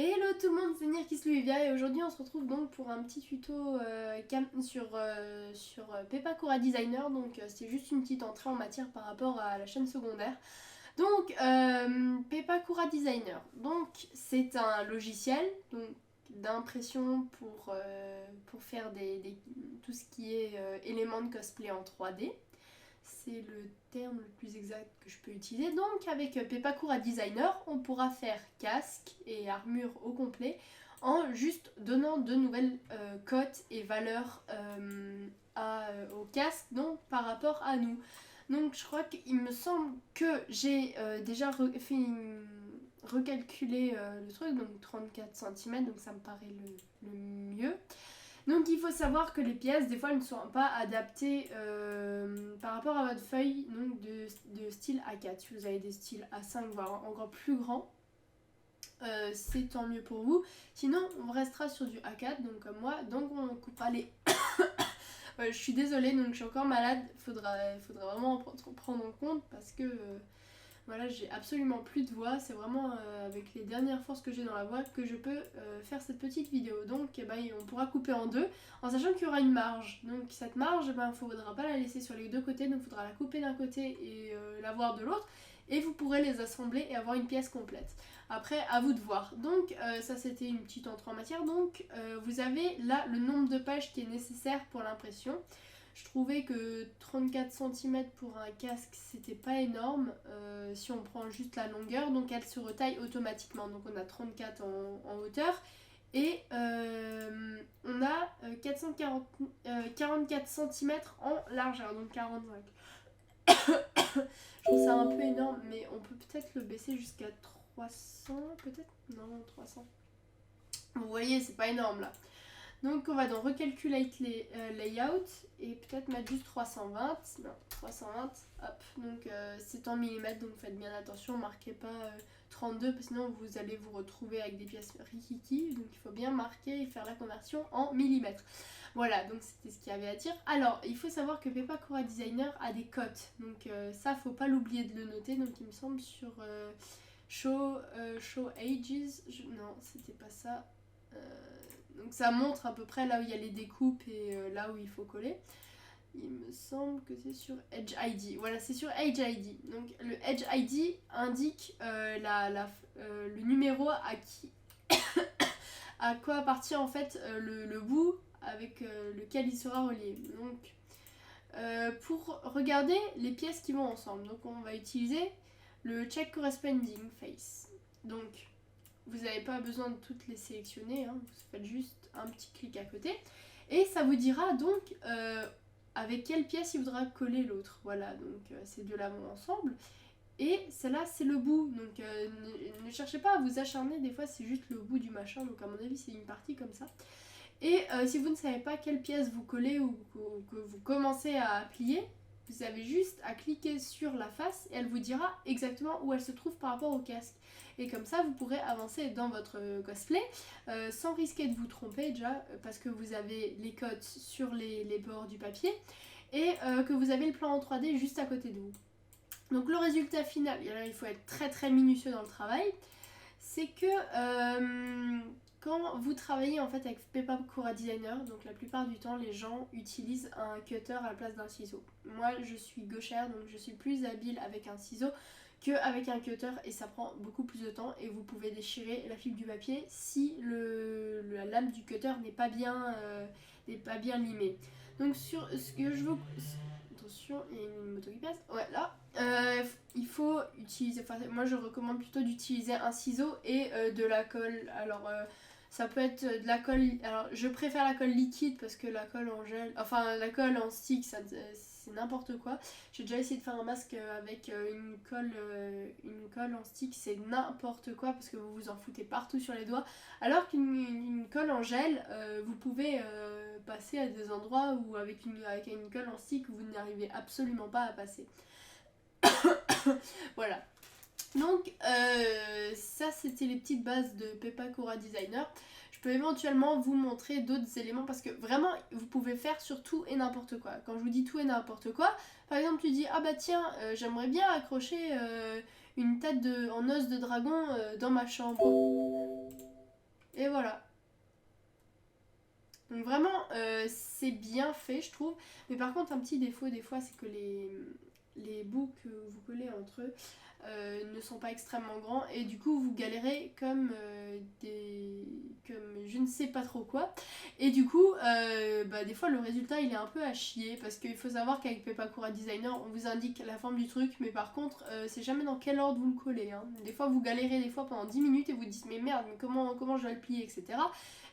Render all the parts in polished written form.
Hello tout le monde, c'est Nirkis Louivia et aujourd'hui on se retrouve donc pour un petit tuto sur Pepakura Designer. Donc c'est juste une petite entrée en matière par rapport à la chaîne secondaire. Donc Pepakura Designer, donc c'est un logiciel donc d'impression pour faire tout ce qui est éléments de cosplay en 3D. C'est le terme le plus exact que je peux utiliser. Donc avec Pepakura Designer, on pourra faire casque et armure au complet en juste donnant de nouvelles cotes et valeurs au casque donc par rapport à nous. Donc je crois qu'il me semble que j'ai déjà recalculé le truc, donc 34 cm, donc ça me paraît le mieux. Donc il faut savoir que les pièces, des fois, elles ne sont pas adaptées par rapport à votre feuille donc de style A4. Si vous avez des styles A5, voire encore plus grands, c'est tant mieux pour vous. Sinon, on restera sur du A4, donc comme moi. Donc on coupera les... je suis désolée, donc je suis encore malade. Faudra vraiment prendre en compte parce que... voilà, j'ai absolument plus de voix, c'est vraiment avec les dernières forces que j'ai dans la voix que je peux faire cette petite vidéo. Donc on pourra couper en deux, en sachant qu'il y aura une marge. Donc cette marge, il ne faudra pas la laisser sur les deux côtés, donc il faudra la couper d'un côté et l'avoir de l'autre. Et vous pourrez les assembler et avoir une pièce complète. Après, à vous de voir. Donc ça c'était une petite entrée en matière. Donc vous avez là le nombre de pages qui est nécessaire pour l'impression. Je trouvais que 34 cm pour un casque c'était pas énorme si on prend juste la longueur, donc elle se retaille automatiquement. Donc on a 34 en hauteur et on a 44 cm en largeur, donc 45. Je trouve ça un peu énorme, mais on peut peut-être le baisser jusqu'à 300 peut-être. Non, 300. Vous voyez, c'est pas énorme là. Donc on va donc recalculer les layouts et peut-être mettre juste 320. Non, 320, hop. Donc c'est en millimètres, donc faites bien attention, marquez pas 32, parce que sinon vous allez vous retrouver avec des pièces rikiki. Donc il faut bien marquer et faire la conversion en millimètres. Voilà, donc c'était ce qu'il y avait à dire. Alors, il faut savoir que Pepakura Designer a des cotes. Donc ça, faut pas l'oublier de le noter. Donc il me semble sur Show Ages. Non, c'était pas ça. Donc ça montre à peu près là où il y a les découpes et là où il faut coller. Il me semble que c'est sur Edge ID. Voilà, c'est sur Edge ID. Donc le Edge ID indique le numéro à quoi appartient en fait le bout avec lequel il sera relié. Donc pour regarder les pièces qui vont ensemble, donc on va utiliser le Check Corresponding Face. Donc vous n'avez pas besoin de toutes les sélectionner, hein. Vous faites juste un petit clic à côté et ça vous dira donc avec quelle pièce il voudra coller l'autre. Voilà, donc ces deux-là vont ensemble et celle-là c'est le bout. Donc ne cherchez pas à vous acharner, des fois c'est juste le bout du machin, donc à mon avis c'est une partie comme ça. Et si vous ne savez pas quelle pièce vous collez ou que vous commencez à plier, vous avez juste à cliquer sur la face et elle vous dira exactement où elle se trouve par rapport au casque. Et comme ça, vous pourrez avancer dans votre cosplay sans risquer de vous tromper déjà parce que vous avez les codes sur les bords du papier et que vous avez le plan en 3D juste à côté de vous. Donc le résultat final, et là il faut être très très minutieux dans le travail, c'est que quand vous travaillez en fait avec Pepakura Designer, donc la plupart du temps les gens utilisent un cutter à la place d'un ciseau. Moi je suis gauchère donc je suis plus habile avec un ciseau qu'avec un cutter et ça prend beaucoup plus de temps et vous pouvez déchirer la fibre du papier si la lame du cutter n'est pas bien limée. Donc sur ce que je veux... Attention, il y a une moto qui passe. Ouais, là, il faut utiliser... Enfin, moi, je recommande plutôt d'utiliser un ciseau et de la colle. Alors, ça peut être de la colle... Alors, je préfère la colle liquide parce que la colle en gel... Enfin, la colle en stick, c'est n'importe quoi. J'ai déjà essayé de faire un masque avec une colle en stick, c'est n'importe quoi parce que vous vous en foutez partout sur les doigts. Alors qu'une colle en gel, vous pouvez passer à des endroits où avec une colle en stick, vous n'arrivez absolument pas à passer. Voilà. Donc ça c'était les petites bases de Pepakura Designer. Je peux éventuellement vous montrer d'autres éléments parce que vraiment vous pouvez faire sur tout et n'importe quoi. Quand je vous dis tout et n'importe quoi, par exemple tu dis ah bah tiens j'aimerais bien accrocher une tête en os de dragon dans ma chambre. c'est bien fait je trouve, mais par contre un petit défaut des fois c'est que les bouts que vous collez entre eux ne sont pas extrêmement grands et du coup vous galérez comme je ne sais pas trop quoi, et du coup des fois le résultat il est un peu à chier parce qu'il faut savoir qu'avec Pepakura Designer on vous indique la forme du truc, mais par contre c'est jamais dans quel ordre vous le collez, hein. Des fois vous galérez des fois pendant 10 minutes et vous dites mais merde, mais comment je dois le plier, etc.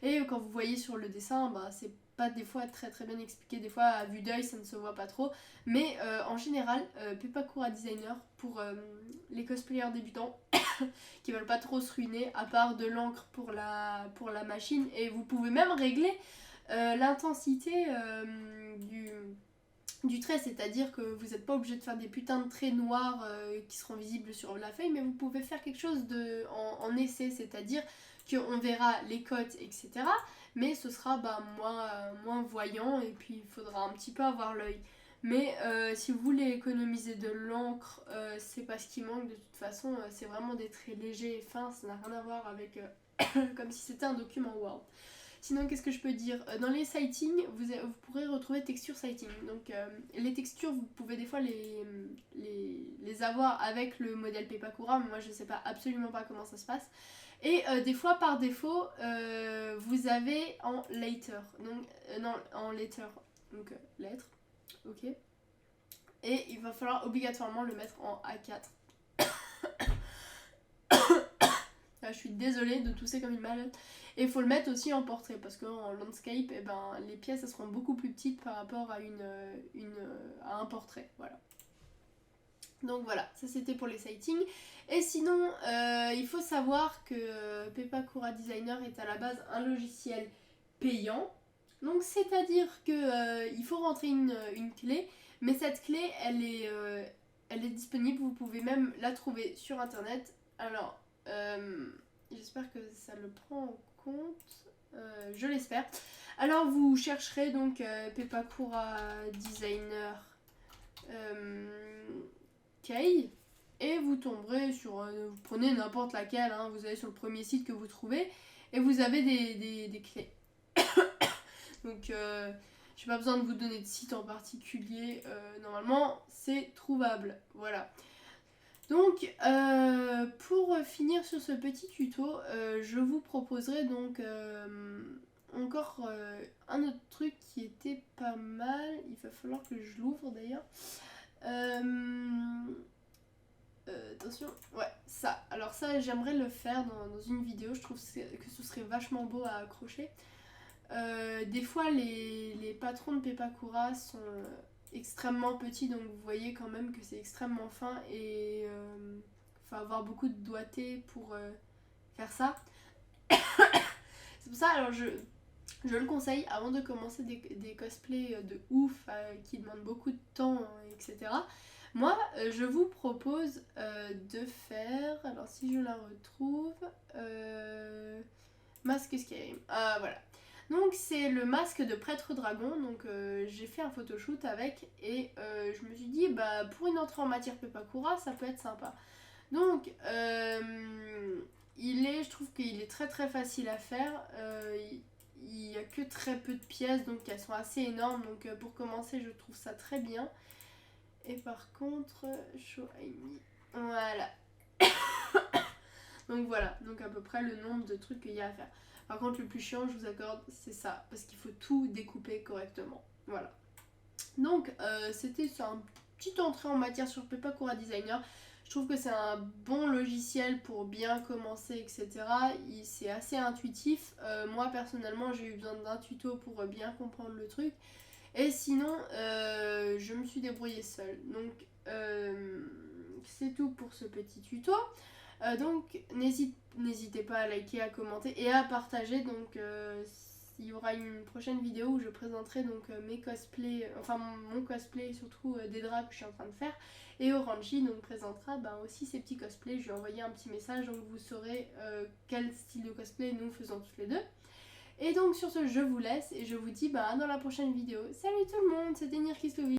Et quand vous voyez sur le dessin, c'est pas des fois très très bien expliqué, des fois à vue d'œil ça ne se voit pas trop, mais en général Pepakura Designer pour les cosplayers débutants qui veulent pas trop se ruiner, à part de l'encre pour la machine, et vous pouvez même régler l'intensité du trait, c'est-à-dire que vous n'êtes pas obligé de faire des putains de traits noirs qui seront visibles sur la feuille, mais vous pouvez faire quelque chose en essai, c'est-à-dire qu'on verra les cotes, etc. Mais ce sera moins voyant et puis il faudra un petit peu avoir l'œil. Mais si vous voulez économiser de l'encre, c'est pas ce qui manque de toute façon, c'est vraiment des traits légers et fins, ça n'a rien à voir avec comme si c'était un document Word. Sinon, qu'est-ce que je peux dire? Dans les sightings, vous pourrez retrouver texture sighting. Donc les textures, vous pouvez des fois les avoir avec le modèle Pepakura, mais moi je sais absolument pas comment ça se passe. Et des fois par défaut, vous avez en later, donc en letter, donc lettre, ok. Et il va falloir obligatoirement le mettre en A4. Là, je suis désolée de tousser comme une malade. Et il faut le mettre aussi en portrait parce qu'en landscape, les pièces elles seront beaucoup plus petites par rapport à à un portrait. Voilà. Donc voilà, ça c'était pour les sightings. Et sinon, il faut savoir que Pepakura Designer est à la base un logiciel payant. Donc c'est-à-dire que il faut rentrer une clé, mais cette clé elle est disponible, vous pouvez même la trouver sur internet. Alors j'espère que ça le prend en compte, je l'espère. Alors vous chercherez donc Pepakura Designer Kei et vous tomberez sur, vous prenez n'importe laquelle, hein, vous allez sur le premier site que vous trouvez et vous avez des clés. Donc j'ai pas besoin de vous donner de site en particulier, normalement c'est trouvable, voilà. Donc pour finir sur ce petit tuto, je vous proposerai donc encore un autre truc qui était pas mal, il va falloir que je l'ouvre d'ailleurs. Attention, ouais, ça. Alors ça, j'aimerais le faire dans une vidéo, je trouve que ce serait vachement beau à accrocher. Des fois, les patrons de Pepakura sont extrêmement petits, donc vous voyez quand même que c'est extrêmement fin et faut avoir beaucoup de doigté pour faire ça. C'est pour ça, alors je le conseille avant de commencer des cosplays de ouf qui demandent beaucoup de temps, etc. Moi, je vous propose de faire, alors si je la retrouve, masque Skyrim, voilà. Donc c'est le masque de prêtre dragon, donc j'ai fait un photoshoot avec et je me suis dit pour une entrée en matière Pepakura ça peut être sympa. Donc je trouve qu'il est très très facile à faire, il n'y a que très peu de pièces donc elles sont assez énormes, donc pour commencer je trouve ça très bien. Et par contre, show Aimi, voilà. Donc voilà, donc à peu près le nombre de trucs qu'il y a à faire. Par contre, le plus chiant, je vous accorde, c'est ça, parce qu'il faut tout découper correctement. Voilà. Donc, c'était un petit entrée en matière sur Pepakura Designer. Je trouve que c'est un bon logiciel pour bien commencer, etc. C'est assez intuitif. Moi, personnellement, j'ai eu besoin d'un tuto pour bien comprendre le truc. Et sinon, je me suis débrouillée seule. Donc, c'est tout pour ce petit tuto. Donc n'hésitez pas à liker, à commenter et à partager. Donc il y aura une prochaine vidéo où je présenterai donc mes cosplays, enfin mon cosplay surtout des draps que je suis en train de faire. Et Oranji donc présentera aussi ses petits cosplays. Je lui ai envoyé un petit message donc vous saurez quel style de cosplay nous faisons tous les deux. Et donc sur ce je vous laisse et je vous dis dans la prochaine vidéo. Salut tout le monde, c'était Nirkislovi.